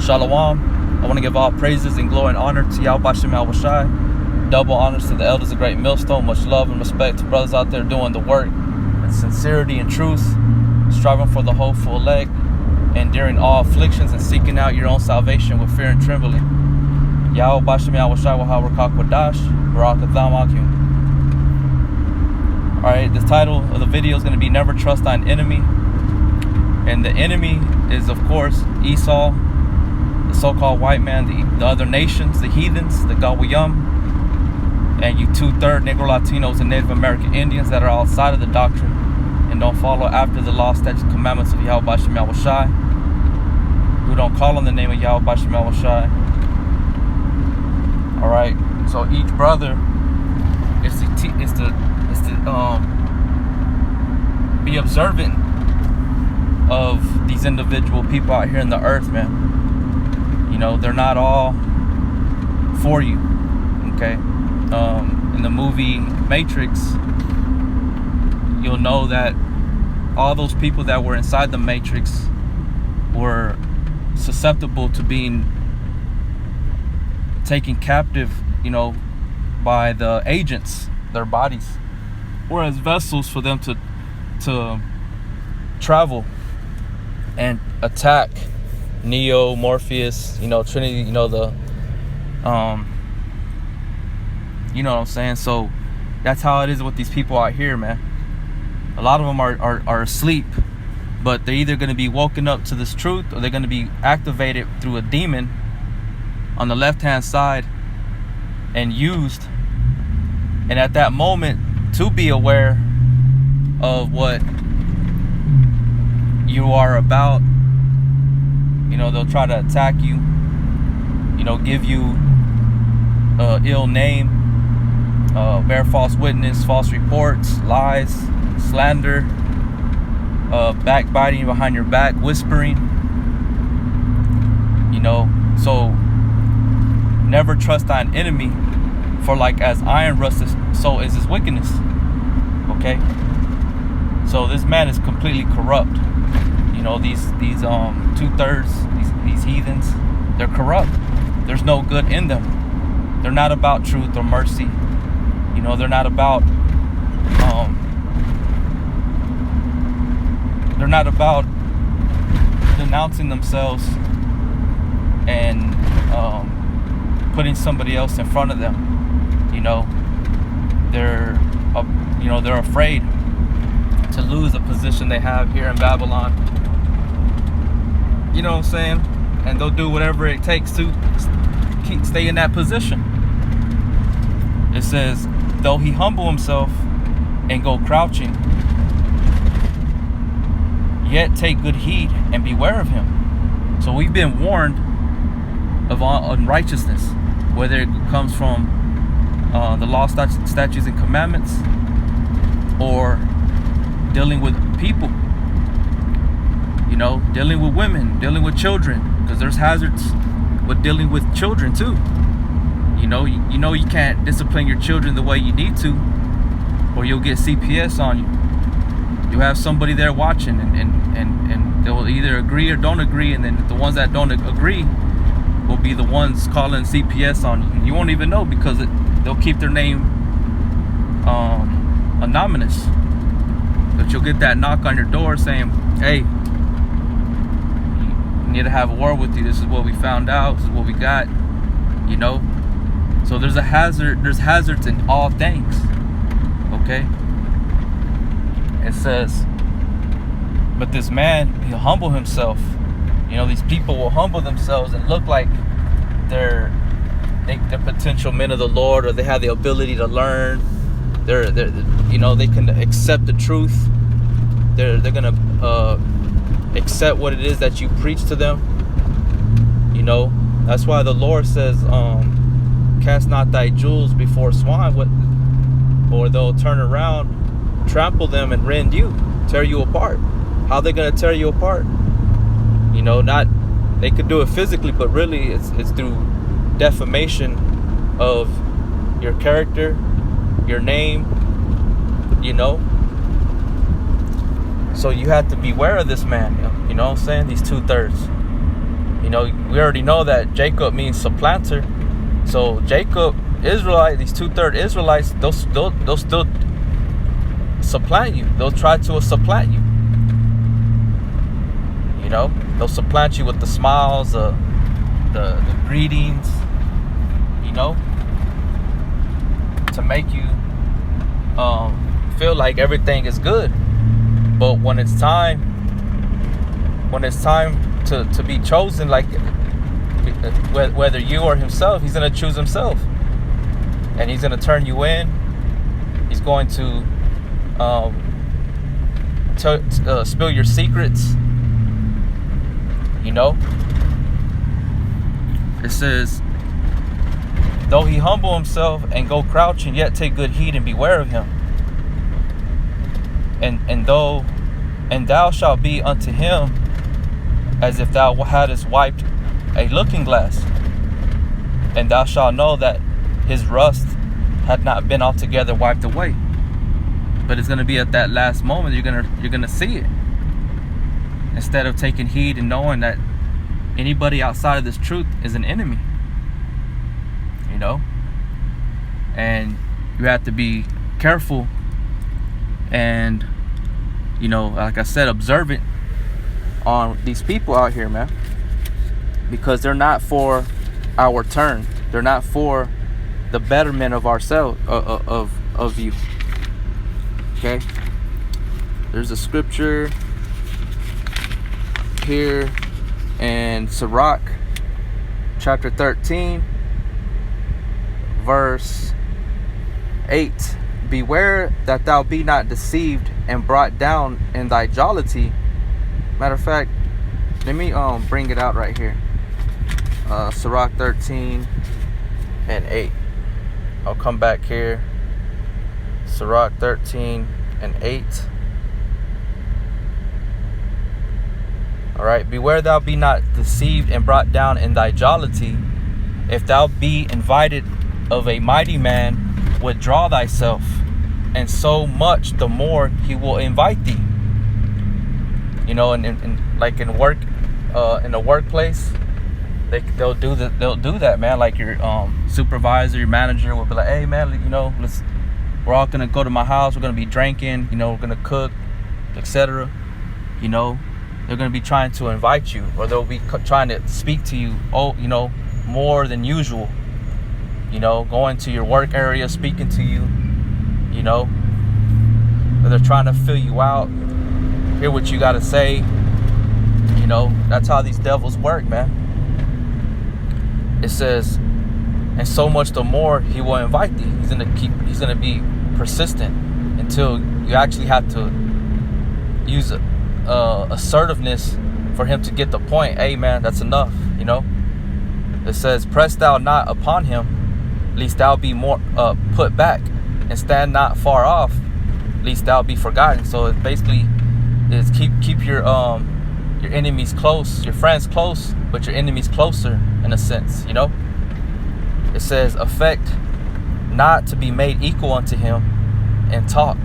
Shalom. I want to give all praises and glory and honor to Yahweh Shem Yahweh Shai. Double honors to the elders of Great Millstone. Much love and respect to brothers out there doing the work in sincerity and truth, striving for the hopeful elect, enduring all afflictions and seeking out your own salvation with fear and trembling. Yahweh Shem Yahweh Shai Wahar Kwadash Barak Atham Akim. Alright, the title of the video is going to be Never Trust Thine Enemy. And the enemy is, of course, Esau, the so-called white man, the other nations, the heathens, the Gawayam, and you 2/3 Negro Latinos and Native American Indians that are outside of the doctrine and don't follow after the law, statutes, commandments of Yahweh Shem Yahweh Shai, who don't call on the name of Yahweh Shem Yahweh Shai. Alright, so each brother is to be observant of these individual people out here in the earth, man. You know, they're not all for you, okay? In the movie Matrix, you'll know that all those people that were inside the Matrix were susceptible to being taken captive, you know, by the agents, their bodies, or as vessels for them to travel and attack Neo, Morpheus, you know, Trinity, you know, the you know what I'm saying? So that's how it is with these people out here, man. A lot of them are asleep, but they're either going to be woken up to this truth, or they're going to be activated through a demon on the left hand side and used, and at that moment to be aware of what you are about. You know, they'll try to attack you, you know, give you ill name, bear false witness, false reports, lies, slander, backbiting behind your back, whispering, you know. So never trust thine enemy, for like as iron rusteth, so is his wickedness. Okay, so this man is completely corrupt. You know, these 2/3, these heathens, they're corrupt. There's no good in them. They're not about truth or mercy. You know, they're not about denouncing themselves and putting somebody else in front of them. You know, they're afraid to lose a position they have here in Babylon. You know what I'm saying? And they'll do whatever it takes to stay in that position. It says, though he humble himself and go crouching, yet take good heed and beware of him. So we've been warned of unrighteousness, whether it comes from the law, statutes, and commandments, or dealing with people. You know, dealing with women, dealing with children, because there's hazards with dealing with children too. You know, you can't discipline your children the way you need to, or you'll get CPS on you. You have somebody there watching, and they'll either agree or don't agree, and then the ones that don't agree will be the ones calling CPS on you. You won't even know, because they'll keep their name anonymous. But you'll get that knock on your door saying, hey, need to have a word with you. This is what we found out. This is what we got. You know, so there's hazards in all things. Okay, it says, but this man, he'll humble himself. You know, these people will humble themselves and look like they're potential men of the Lord, or they have the ability to learn. They're you know, they can accept the truth. They're gonna accept what it is that you preach to them. You know, that's why the Lord says, cast not thy jewels before swine, or they'll turn around, trample them, and rend you, tear you apart. How are they gonna tear you apart? You know, they could do it physically, but really it's through defamation of your character, your name, you know. So you have to beware of this man, you know what I'm saying? These 2/3. You we already know that Jacob means supplanter. So Jacob, Israelite, these 2/3 Israelites, they'll still supplant you. They'll try to supplant you. They'll supplant you with the smiles, the greetings, to make you feel like everything is good. But when it's time to be chosen, like whether you or himself, he's going to choose himself, and he's going to turn you in. He's going to spill your secrets. It says, though he humble himself and go crouching, yet take good heed and beware of him. And thou shalt be unto him as if thou hadst wiped a looking glass, and thou shalt know that his rust had not been altogether wiped away. But it's going to be at that last moment you're gonna see it. Instead of taking heed and knowing that anybody outside of this truth is an enemy, and you have to be careful and, like I said, observant on these people out here, man, because they're not for our turn. They're not for the betterment of ourselves, of you. Okay, there's a scripture here in Sirach chapter 13 verse 8. Beware that thou be not deceived and brought down in thy jollity. Matter of fact, let me bring it out right here. Sirach 13 and 8. I'll come back here. Sirach 13 and 8. Alright, beware thou be not deceived and brought down in thy jollity. If thou be invited of a mighty man, withdraw thyself, and so much the more he will invite thee. And like in work, in the workplace, they'll do that, man. Like your supervisor, your manager will be like, hey man, we're all gonna go to my house, we're gonna be drinking, we're gonna cook, etc. They're going to be trying to invite you, or they'll be trying to speak to you, more than usual. Going to your work area, speaking to you, or they're trying to fill you out, hear what you got to say. That's how these devils work, man. It says, and so much the more he will invite thee. He's going to be persistent until you actually have to use it. Assertiveness for him to get the point. Hey man, that's enough. It says, press thou not upon him, lest thou be more put back, and stand not far off, lest thou be forgotten. So it basically is keep your enemies close, your friends close, but your enemies closer, in a sense. It says, affect not to be made equal unto him, and talk,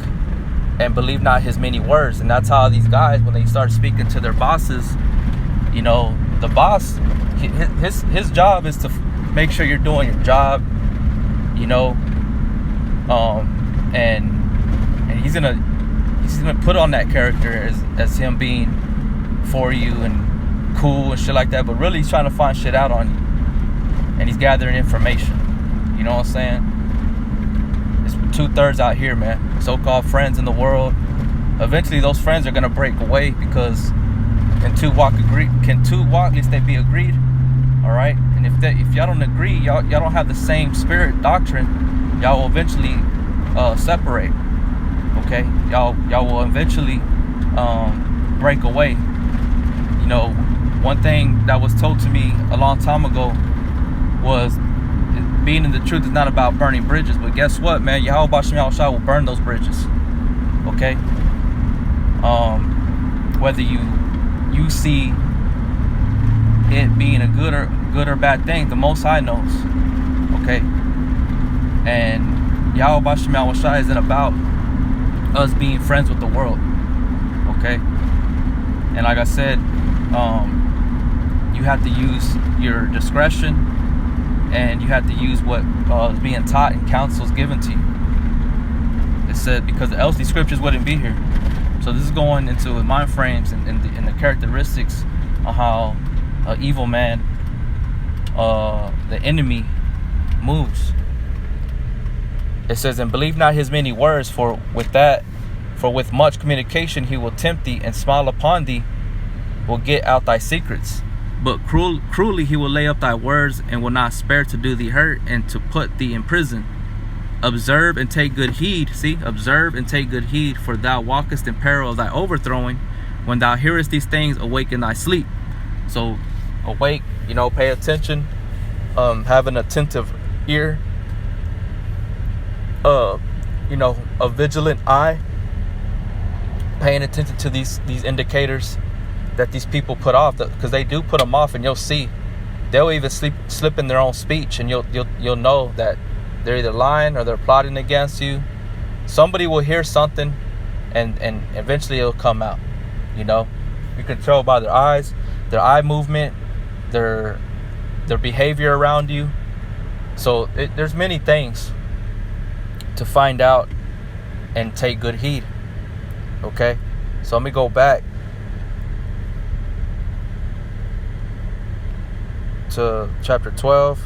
and believe not his many words. And that's how these guys, when they start speaking to their bosses, the boss, his job is to make sure you're doing your job, and he's gonna put on that character as him being for you and cool and shit like that, but really he's trying to find shit out on you, and he's gathering information. You know what I'm saying? It's 2/3 out here, man. So-called friends in the world. Eventually those friends are gonna break away, because can two walk, at least they be agreed. All right, and if y'all don't agree, y'all don't have the same spirit doctrine, y'all will eventually separate. Okay, y'all will eventually break away. One thing that was told to me a long time ago was, being in the truth is not about burning bridges. But guess what, man? Yahweh Shem Yahushua will burn those bridges. Okay? Whether you see it being a good or bad thing, the Most High knows. Okay? And Yahweh Shem Yahushua isn't about us being friends with the world. Okay? And like I said, you you have to use your discretion, and you have to use what is being taught and counsel is given to you. It said, because else these scriptures wouldn't be here. So this is going into the mind frames and the characteristics of how an evil man, the enemy, moves. It says, and believe not his many words, for with much communication he will tempt thee, and smile upon thee, will get out thy secrets. But cruelly he will lay up thy words, and will not spare to do thee hurt, and to put thee in prison. Observe and take good heed. See, observe and take good heed, for thou walkest in peril of thy overthrowing. When thou hearest these things, awake in thy sleep. So awake, pay attention, have an attentive ear, a vigilant eye, paying attention to these indicators that these people put off, because they do put them off, and you'll see they'll even slip in their own speech, and you'll know that they're either lying or they're plotting against you. Somebody will hear something, and eventually it'll come out. You can tell by their eyes, their eye movement, their behavior around you. So there's many things to find out and take good heed. Okay, so let me go back to chapter 12,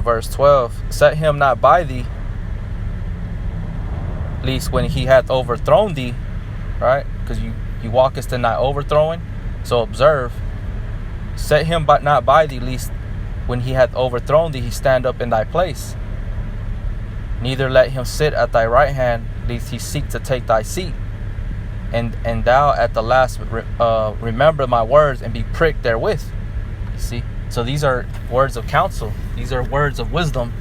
verse 12. Set him not by thee, least when he hath overthrown thee. Right, because you walkest in thy overthrowing. So observe. Set him not by thee, least when he hath overthrown thee, he stand up in thy place. Neither let him sit at thy right hand, lest he seek to take thy seat. And thou at the last remember my words, and be pricked therewith. You see? So these are words of counsel. These are words of wisdom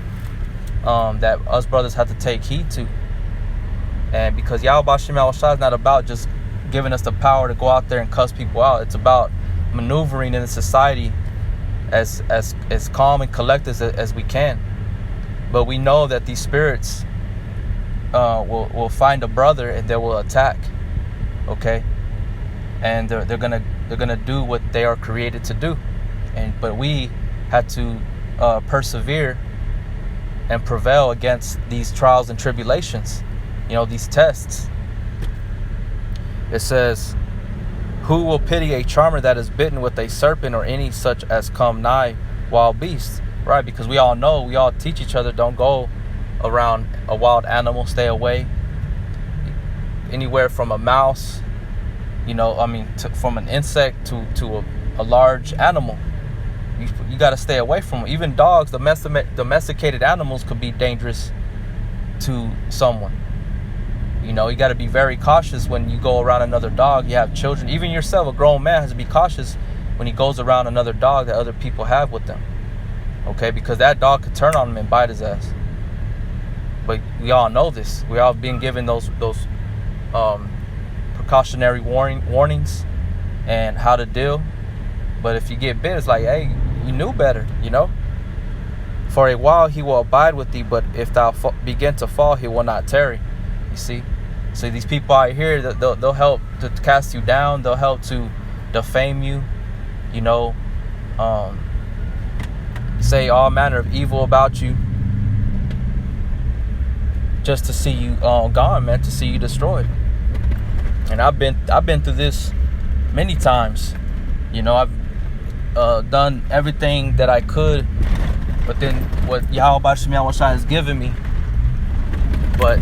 that us brothers have to take heed to. And because Yahweh Shem Yahushua is not about just giving us the power to go out there and cuss people out. It's about maneuvering in the society as calm and collected as we can. But we know that these spirits will find a brother, and they will attack. Okay, and they're gonna do what they are created to do, but we had to persevere and prevail against these trials and tribulations, these tests. It says, who will pity a charmer that is bitten with a serpent, or any such as come nigh wild beasts? Right, because we all teach each other, don't go around a wild animal, stay away. Anywhere from a mouse, from an insect to a large animal, you got to stay away from them. Even dogs, domesticated animals, could be dangerous to someone. You got to be very cautious when you go around another dog. You have children, even yourself, a grown man has to be cautious when he goes around another dog that other people have with them. Okay, because that dog could turn on him and bite his ass. But we all know this. We all been given those precautionary warnings and how to deal. But if you get bit, it's like, hey, you knew better, For a while he will abide with thee, but if thou begin to fall, he will not tarry. You see? So these people out here, they'll help to cast you down. They'll help to defame you, say all manner of evil about you, just to see you gone, man, to see you destroyed. And I've been through this many times. I've done everything that I could, but then what Yahweh Shem Yahushua has given me. But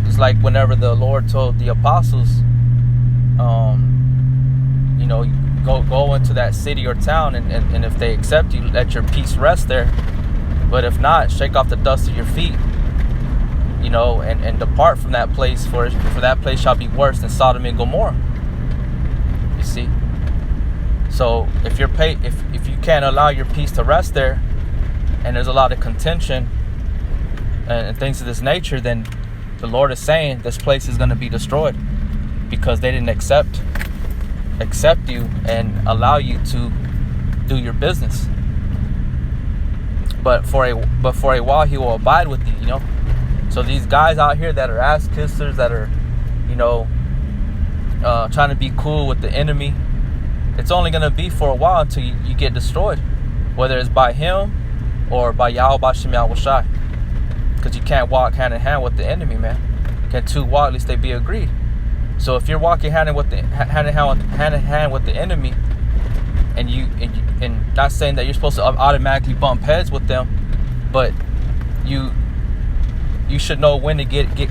it's like whenever the Lord told the apostles, go into that city or town, and if they accept you, let your peace rest there. But if not, shake off the dust of your feet, and depart from that place, for that place shall be worse than Sodom and Gomorrah. You see? So if you can't allow your peace to rest there, and there's a lot of contention and things of this nature, then the Lord is saying this place is going to be destroyed, because they didn't accept you and allow you to do your business. But for a while he will abide with you. So these guys out here that are ass kissers, that are you know, trying to be cool with the enemy, it's only going to be for a while until you get destroyed, whether it's by him or by Yahweh Bashim Yahushai. Because you can't walk hand in hand with the enemy, man. Can two walk, at least they be agreed. So if you're walking hand in hand with the enemy, and not saying that you're supposed to automatically bump heads with them, but you should know when to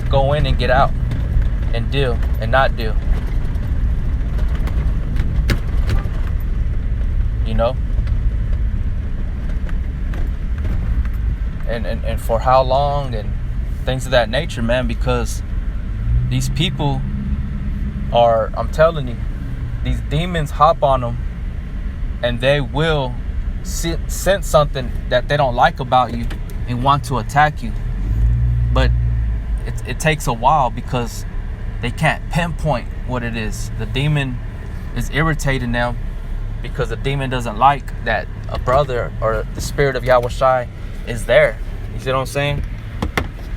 go in and get out, and deal and not deal. You know? And for how long and things of that nature, man, because these people are, I'm telling you, these demons hop on them and they will sense something that they don't like about you and want to attack you. But it takes a while because they can't pinpoint what it is. The demon is irritating them because the demon doesn't like that a brother or the spirit of Yahushai is there. You see what I'm saying?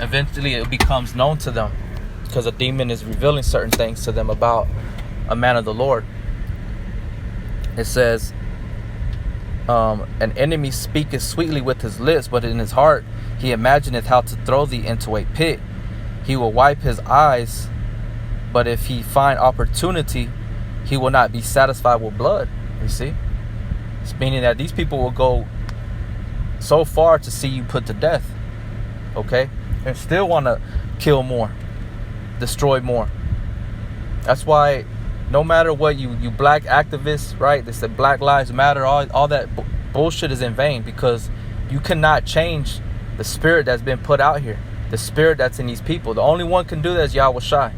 Eventually it becomes known to them because a demon is revealing certain things to them about a man of the Lord. It says, an enemy speaketh sweetly with his lips, but in his heart he imagineth how to throw thee into a pit. He will wipe his eyes, but if he find opportunity, he will not be satisfied with blood. You see? It's meaning that these people will go so far to see you put to death. Okay? And still want to kill more, destroy more. That's why no matter what you black activists, right? They said Black Lives Matter, all that bullshit is in vain, because you cannot change the spirit that's been put out here, the spirit that's in these people. The only one can do that is Yahweh Shai.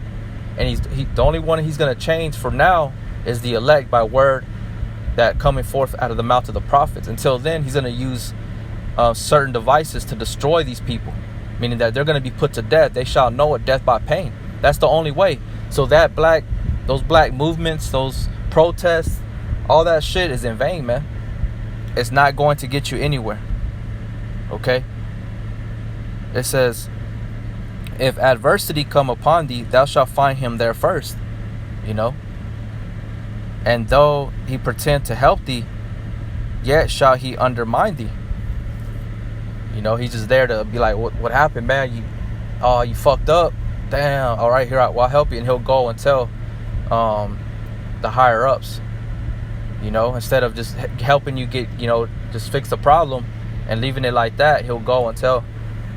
And the only one he's going to change for now is the elect by word that coming forth out of the mouth of the prophets. Until then, he's going to use certain devices to destroy these people, meaning that they're going to be put to death. They shall know it, death by pain. That's the only way. So those black movements, those protests, all that shit is in vain, man. It's not going to get you anywhere. Okay? It says, if adversity come upon thee, thou shalt find him there first. You know? And though he pretend to help thee, yet shall he undermine thee. You know, he's just there to be like, what happened, man? You fucked up. Damn. All right, here, I'll help you. And he'll go and tell the higher ups, you know, instead of just helping you get, you know, just fix the problem and leaving it like that. He'll go and tell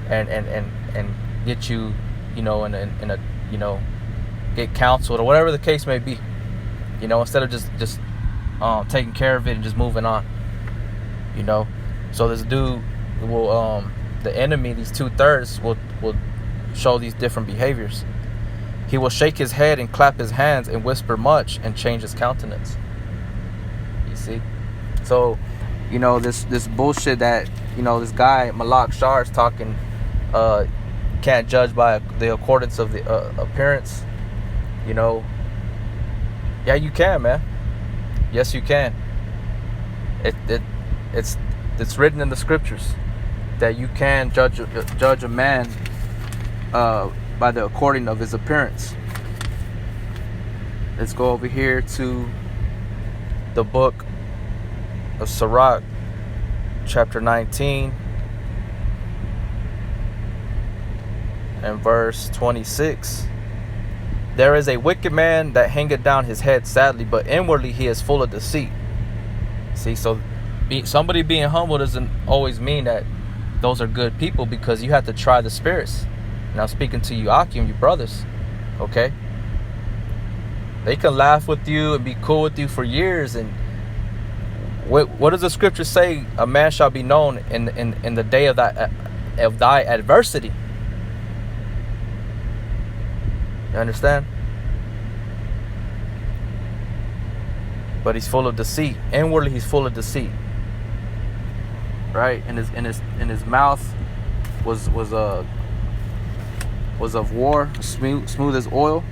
and get you, you know, in a you know, get counseled or whatever the case may be, you know, instead of just taking care of it and just moving on, you know. So this dude will the enemy, these 2/3 will show these different behaviors. He will shake his head and clap his hands and whisper much and change his countenance. You see? So, you know, this bullshit that, you know, this guy Malak Shar is talking, can't judge by the accordance of the appearance. You know, yeah, you can, man. Yes, you can. It's written in the scriptures that you can judge a man by the according of his appearance. Let's go over here to the book of Sirach, chapter 19 and verse 26. There is a wicked man that hangeth down his head sadly, but inwardly he is full of deceit. See, so somebody being humble doesn't always mean that those are good people, because you have to try the spirits. Now, speaking to you, Akim, you brothers, okay? They can laugh with you and be cool with you for years. And what does the scripture say? A man shall be known in the day of thy adversity. You understand? But he's full of deceit. Inwardly, he's full of deceit. Right? And his mouth was of war, smooth as oil,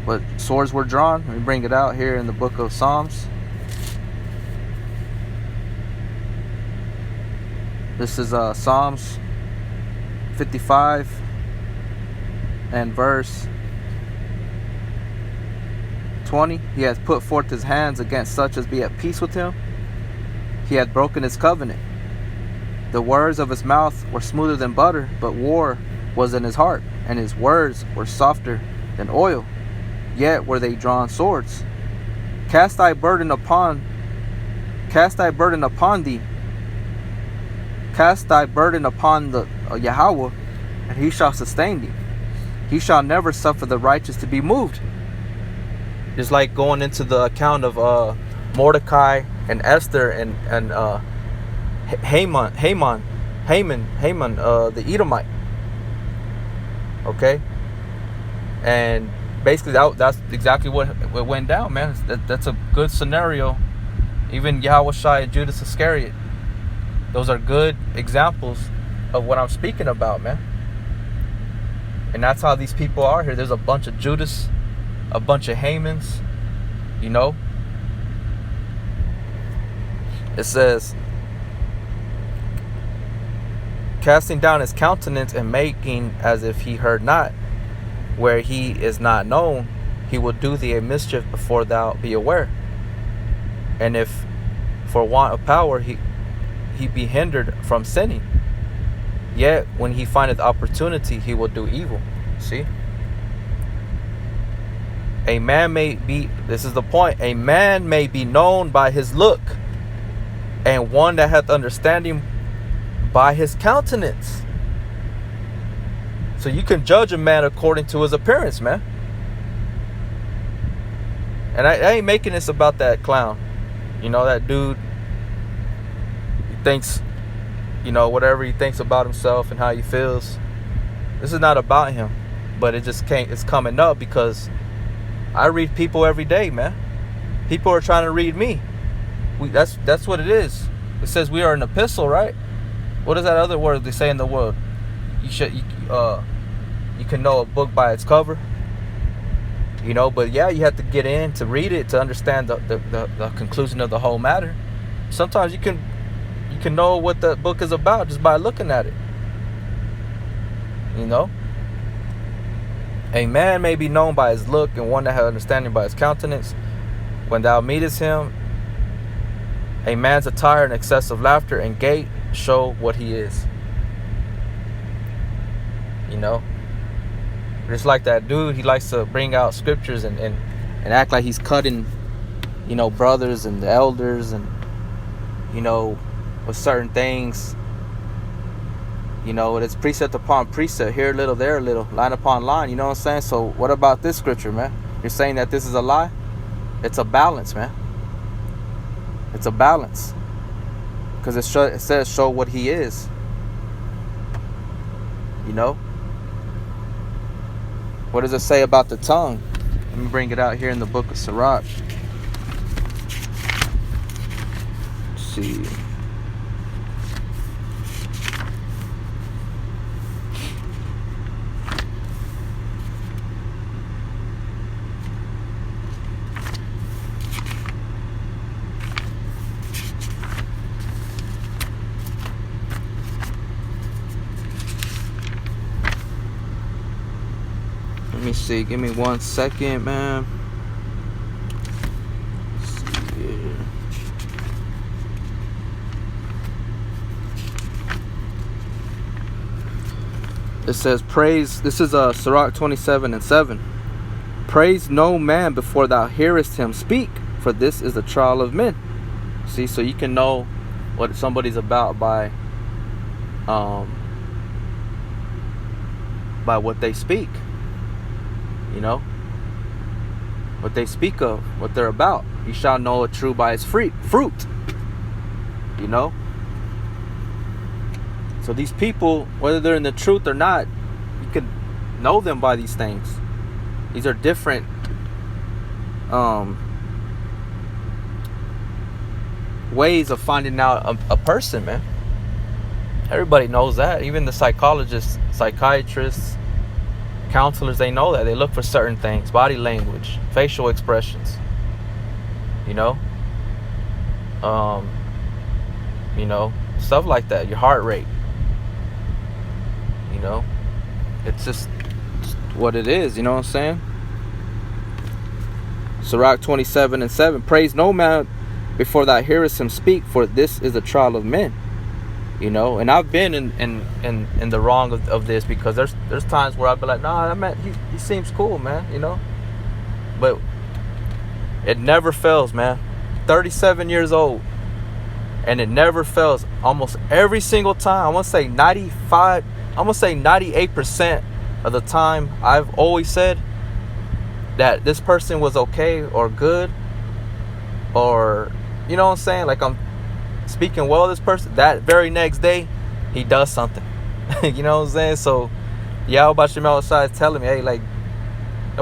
but swords were drawn. Let me bring it out here in the book of Psalms. This is Psalms 55 and verse 20, he has put forth his hands against such as be at peace with him. He hath broken his covenant. The words of his mouth were smoother than butter, but war was in his heart, and his words were softer than oil, yet were they drawn swords. Cast thy burden upon thee. Cast thy burden upon the Yahweh, and he shall sustain thee. He shall never suffer the righteous to be moved. Just like going into the account of Mordecai and Esther and Haman, the Edomite. Okay, and basically that's exactly what went down, man. That's a good scenario. Even Yahushua and Judas Iscariot, those are good examples of what I'm speaking about, man. And that's how these people are here. There's a bunch of Judas, a bunch of Hamans, you know. It says, casting down his countenance and making as if he heard not, where he is not known, he will do thee a mischief before thou be aware. And if for want of power he be hindered from sinning, yet when he findeth opportunity, he will do evil. See? A man may be, this is the point, a man may be known by his look, and one that hath understanding by his countenance. So you can judge a man according to his appearance, man. And I ain't making this about that clown. You know, that dude, he thinks, you know, whatever he thinks about himself and how he feels. This is not about him, but it just can't, it's coming up because I read people every day, man. People are trying to read me. That's what it is. It says we are an epistle, right? What is that other word they say in the world? You can know a book by its cover. You know, but yeah, you have to get in to read it to understand the conclusion of the whole matter. Sometimes you can know what the book is about just by looking at it. You know? A man may be known by his look, and one that hath understanding by his countenance. When thou meetest him, a man's attire and excessive laughter and gait show what he is. You know? Just like that dude, he likes to bring out scriptures and act like he's cutting, you know, brothers and the elders and, you know, with certain things. You know, it's precept upon precept, here a little, there a little, line upon line, you know what I'm saying? So what about this scripture, man? You're saying that this is a lie? It's a balance, man. It's a balance. Because it says show what he is. You know? What does it say about the tongue? Let me bring it out here in the book of Sirach. Let's see. Let me see. Give me 1 second, man. Let's see here. It says, praise. This is Sirach 27:7. Praise no man before thou hearest him speak, for this is the trial of men. See, so you can know what somebody's about by what they speak. You know, what they speak of, what they're about. You shall know a true by its fruit. You know. So these people, whether they're in the truth or not, you can know them by these things. These are different ways of finding out a person, man. Everybody knows that. Even the psychologists, psychiatrists, counselors, they know that. They look for certain things: body language, facial expressions, you know, stuff like that. Your heart rate, you know, it's just what it is, you know what I'm saying? Sirach 27:7. Praise no man before thou hearest him speak, for this is the trial of men. You know, and I've been in the wrong of this, because there's times where I've been like, nah, man, he seems cool, man, you know. But it never fails, man. 37 years old, and it never fails. Almost every single time, I want to say 98% of the time, I've always said that this person was okay or good, or, you know what I'm saying, like I'm speaking well of this person. That very next day, he does something. You know what I'm saying? So Yahweh Shemel Shai is telling me, hey, like,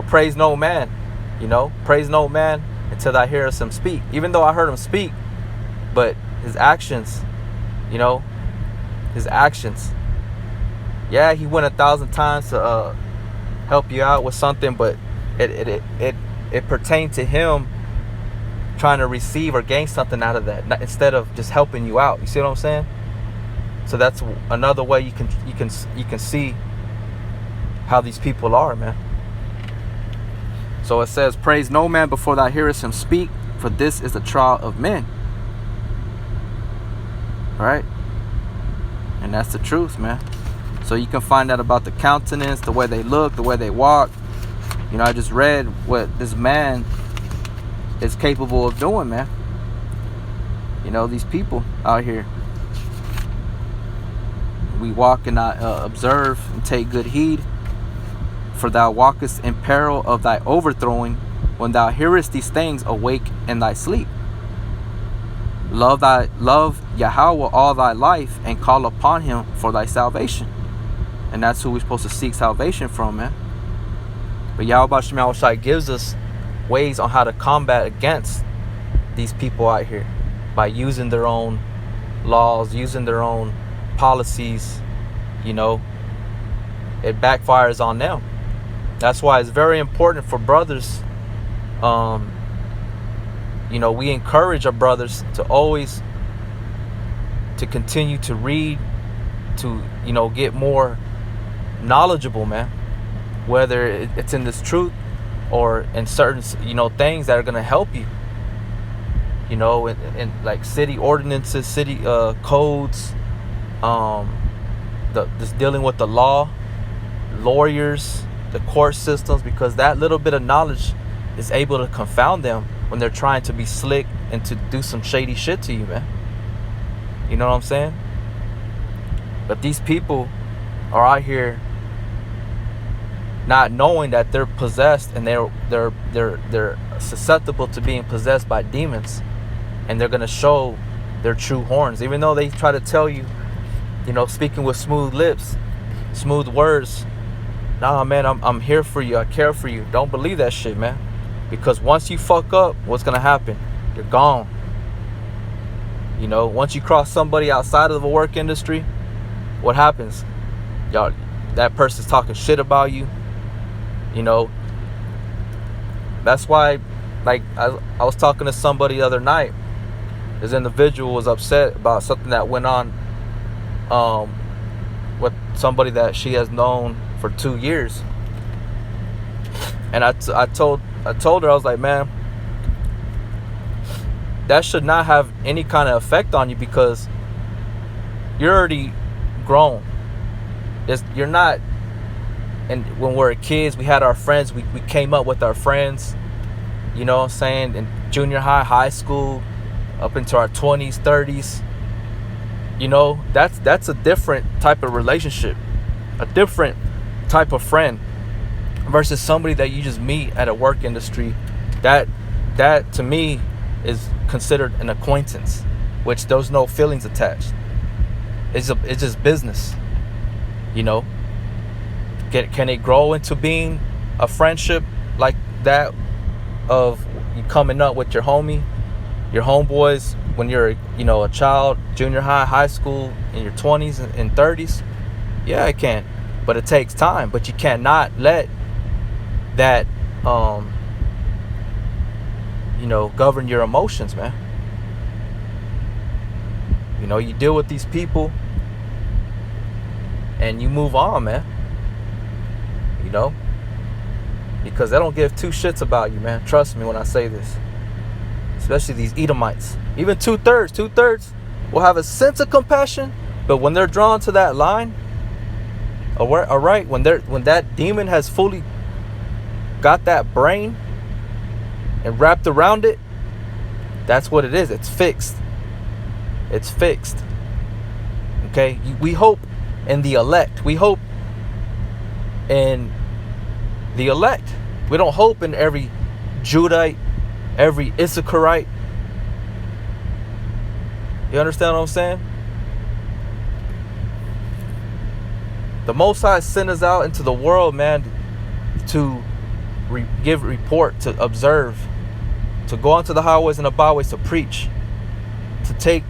praise no man, you know, praise no man until thou hearest him speak. Even though I heard him speak, but his actions, you know, his actions. Yeah, he went 1,000 times to help you out with something, but it pertained to him trying to receive or gain something out of that, instead of just helping you out. You see what I'm saying? So that's another way you can see how these people are, man. So it says, praise no man before thou hearest him speak, for this is the trial of men. Right? And that's the truth, man. So you can find out about the countenance, the way they look, the way they walk. You know, I just read what this man is capable of doing, man. You know, these people out here. We walk and not observe and take good heed, for thou walkest in peril of thy overthrowing, when thou hearest these things awake in thy sleep. Love Yahweh all thy life, and call upon him for thy salvation. And that's who we're supposed to seek salvation from, man. But Yahweh Shemel Shai gives us ways on how to combat against these people out here, by using their own laws, using their own policies. You know, it backfires on them. That's why it's very important for brothers. You know, we encourage our brothers to always to continue to read, to, you know, get more knowledgeable, man. Whether it's in this truth or in certain, you know, things that are gonna help you. You know, in like city ordinances, city codes, just dealing with the law, lawyers, the court systems, because that little bit of knowledge is able to confound them when they're trying to be slick and to do some shady shit to you, man. You know what I'm saying? But these people are out here not knowing that they're possessed, and they're susceptible to being possessed by demons, and they're gonna show their true horns, even though they try to tell you, you know, speaking with smooth lips, smooth words. Nah, man, I'm here for you. I care for you. Don't believe that shit, man. Because once you fuck up, what's gonna happen? You're gone. You know, once you cross somebody outside of the work industry, what happens? Y'all, that person's talking shit about you. You know, that's why, like, I was talking to somebody the other night. This individual was upset about something that went on with somebody that she has known for 2 years. And I told her, I was like, man, that should not have any kind of effect on you, because you're already grown. You're not. And when we were kids, we had our friends. We came up with our friends. You know what I'm saying? In junior high, high school, up into our 20s, 30s. You know, that's a different type of relationship, a different type of friend, versus somebody that you just meet at a work industry. That to me is considered an acquaintance, which there's no feelings attached. It's just business. You know, can it grow into being a friendship like that, of you coming up with your homie, your homeboys, when you're, you know, a child, junior high, high school, in your 20s and 30s? Yeah, it can, but it takes time. But you cannot let that you know, govern your emotions, man. You know, you deal with these people and you move on, man. You know, because they don't give two shits about you, man. Trust me when I say this. Especially these Edomites. Even two-thirds will have a sense of compassion, but when they're drawn to that line, all right, when that demon has fully got that brain and wrapped around it, that's what it is. It's fixed. It's fixed. Okay? We hope in the elect. We hope in the elect. We don't hope in every Judite, every Issacharite. You understand what I'm saying? The Most High sent us out into the world, man, to give report, to observe, to go onto the highways and the byways to preach, to take.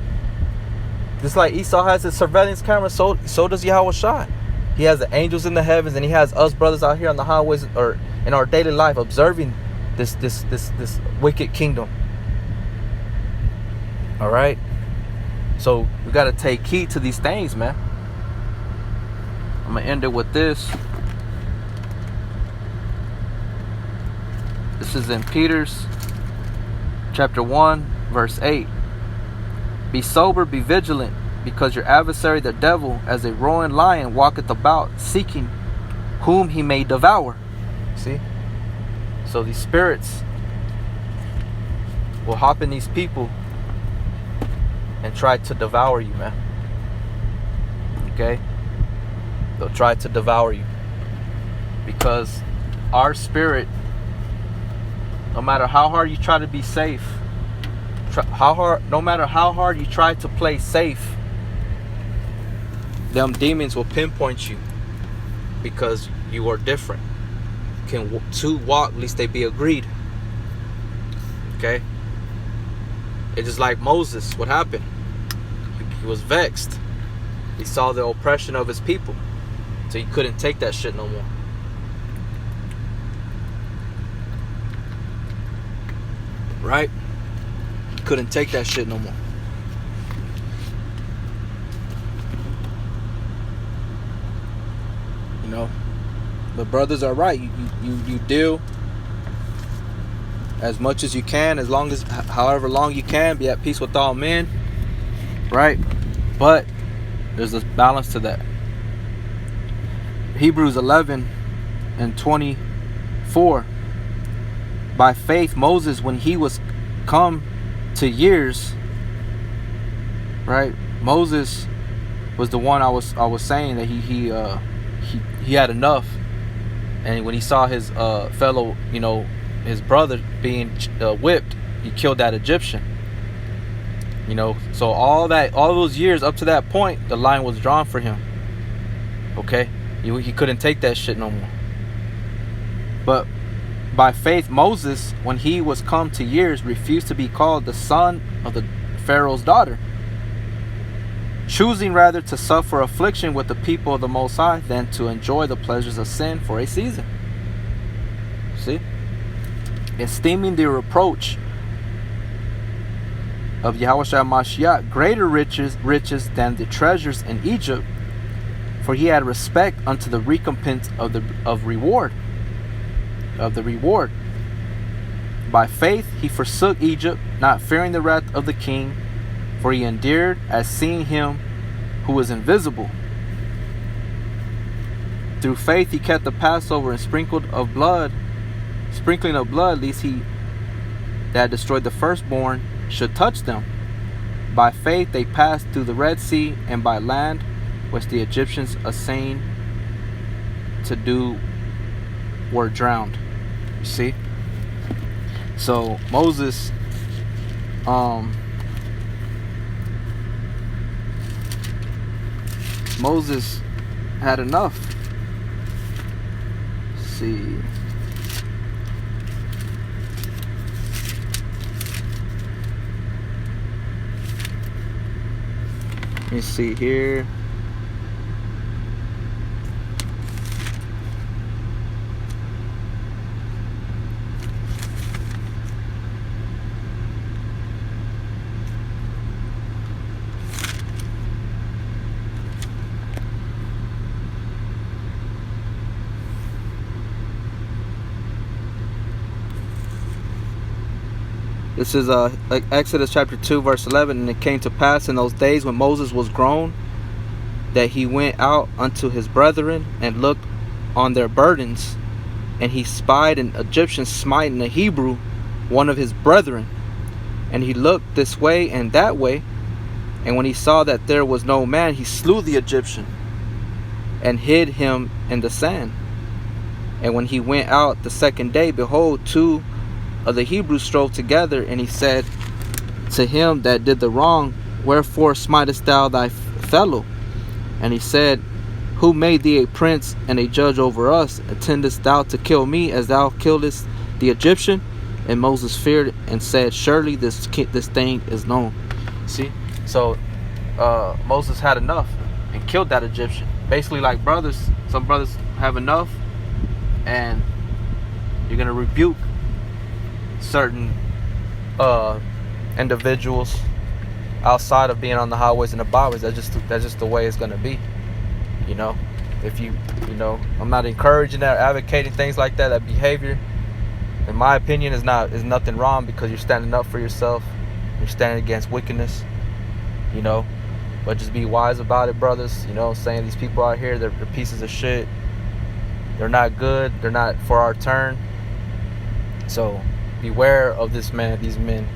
Just like Esau has his surveillance camera, so does Yahushua. He has the angels in the heavens, and he has us brothers out here on the highways or in our daily life observing this wicked kingdom. All right. So we got to take heed to these things, man. I'm gonna end it with this. This is in Peter's chapter 1, verse 8. Be sober, be vigilant, because your adversary the devil, as a roaring lion, walketh about, seeking whom he may devour. See? So these spirits will hop in these people and try to devour you, man. Okay? They'll try to devour you. Because our spirit, no matter how hard you try to be safe, no matter how hard you try to play safe, them demons will pinpoint you because you are different. Can two walk, at least they be agreed. Okay? It's just like Moses. What happened? He was vexed. He saw the oppression of his people, so he couldn't take that shit no more. Right? He couldn't take that shit no more. You know, the brothers are right. You deal as much as you can, however long you can, be at peace with all men. Right? But there's a balance to that. Hebrews 11 and 24. By faith, Moses, when he was come to years, right? Moses was the one I was saying that he had enough, and when he saw his fellow, his brother being whipped, he killed that Egyptian. So all those years up to that point, the line was drawn for him. Okay, he couldn't take that shit no more. But by faith, Moses, when he was come to years, refused to be called the son of the Pharaoh's daughter, choosing rather to suffer affliction with the people of the Most High than to enjoy the pleasures of sin for a season. See? Esteeming the reproach of Yahushua Mashiach greater riches than the treasures in Egypt, for he had respect unto the recompense of the reward. By faith he forsook Egypt, not fearing the wrath of the king, for he endured as seeing him who was invisible. Through faith he kept the Passover and sprinkling of blood, lest he that had destroyed the firstborn should touch them. By faith they passed through the Red Sea, and by land, which the Egyptians assaying to do, were drowned. You see? So Moses had enough. Let's see. Let me see here. This is like Exodus chapter 2 verse 11. And it came to pass in those days when Moses was grown, that he went out unto his brethren and looked on their burdens, and he spied an Egyptian smiting a Hebrew, one of his brethren. And he looked this way and that way, and when he saw that there was no man, he slew the Egyptian and hid him in the sand. And when he went out the second day, behold, two of the Hebrews strove together, and he said to him that did the wrong, wherefore smitest thou thy fellow? And he said, who made thee a prince and a judge over us? Intendest thou to kill me as thou killedst the Egyptian? And Moses feared and said, surely this thing is known. See, so Moses had enough and killed that Egyptian. Basically, like brothers, some brothers have enough, and you're gonna rebuke certain individuals outside of being on the highways and the byways. That's just the way it's gonna be. You know, if you know, I'm not encouraging that, advocating things like that. That behavior, in my opinion, is nothing wrong, because you're standing up for yourself. You're standing against wickedness. You know, but just be wise about it, brothers. You know, saying these people out here, they're pieces of shit. They're not good. They're not for our turn. So beware of these men.